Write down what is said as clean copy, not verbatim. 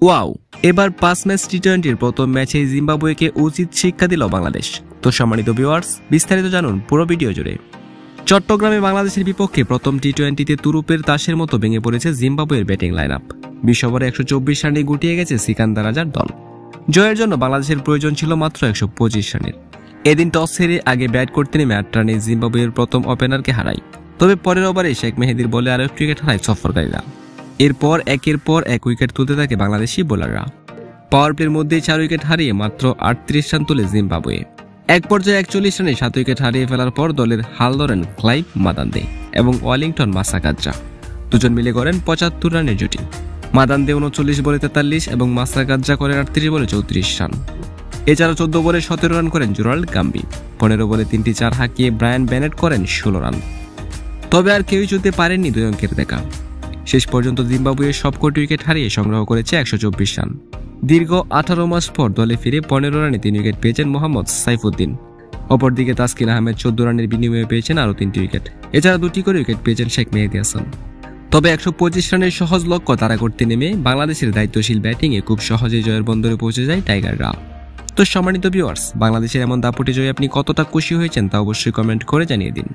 Wow, এবার 5 match টি-20-র প্রথম ম্যাচে জিম্বাবুয়েকে উচিত শিক্ষা দিল বাংলাদেশ। তো সম্মানিত ভিউয়ার্স, বিস্তারিত জানুন পুরো ভিডিও জুড়ে। চট্টগ্রামে বাংলাদেশের বিপক্ষে প্রথম টি-20তে তুরুপের তাসের মতো ভেঙে পড়েছে জিম্বাবুয়ের ব্যাটিং লাইন আপ। 20 ওভারে 124 রানে গুটিয়ে গেছে সিকান্দার রাজার দল। জয়ের জন্য বাংলাদেশের প্রয়োজন ছিল মাত্র 125 রানের। এদিন টস হেরে আগে ব্যাট করতে নেমে 8 রানে জিম্বাবুয়ের প্রথম ওপেনারকে হারায়। তবে পরের ওভারে শেখ মেহেদীর বলে আরো একটি উইকেট হারায় সফরকারীরা। এরপর একের পর এক উইকেট তুলতে থাকে বাংলাদেশি বোলাররা। পাওয়ার প্লের মধ্যেই 4 উইকেট হারিয়ে মাত্র 38 রান তুলে জিম্বাবুয়ে। এক পর্যায়ে 41 রানে 7 উইকেট হারিয়ে ফেলার পর দলের হাল ধরেন ক্লাইভ মাদান্দে এবং ওয়েলিংটন মাসাকাদ্রা। দুজন মিলে করেন 75 রানের জুটি। মাদান্দে 39 বলে 43 এবং মাসাকাদ্রা করেন 38 বলে 34 রান। এছাড়া 14 বলে 17 রান করেন জেরাল্ড গাম্বি। 15 বলে 3টি 4 হাঁকিয়ে ব্রায়ান বেনেট করেন 16 রান। তবে আর কেউই চলতে পারেননি 2 অঙ্কের দেখা। শেষ পর্যন্ত জিম্বাবুয়ে সবকটি উইকেট হারিয়ে সংগ্রহ করেছে 124 রান। দীর্ঘ 18 মাস পর দলে ফিরে 15 রানে 3 উইকেট পেয়েছেন মোহাম্মদ সাইফুদ্দিন। অপরদিকে তাসকিন আহমেদ 14 রানের বিনিময়ে পেয়েছেন আরও 3টি উইকেট। এছাড়া 2টি করে উইকেট পেয়েছেন শেখ মেহেদী হাসান। তবে 125 রানের সহজ লক্ষ্য তাড়া করতে নেমে বাংলাদেশের দায়িত্বশীল ব্যাটিংয়ে খুব সহজেই জয়ের বন্দরে পৌঁছে যায় টাইগাররা। তো সম্মানিত ভিউয়ার্স, বাংলাদেশের এমন দাপটে জয়ে আপনি কতটা খুশি হয়েছেন তা অবশ্যই কমেন্ট করে জানিয়ে দিন।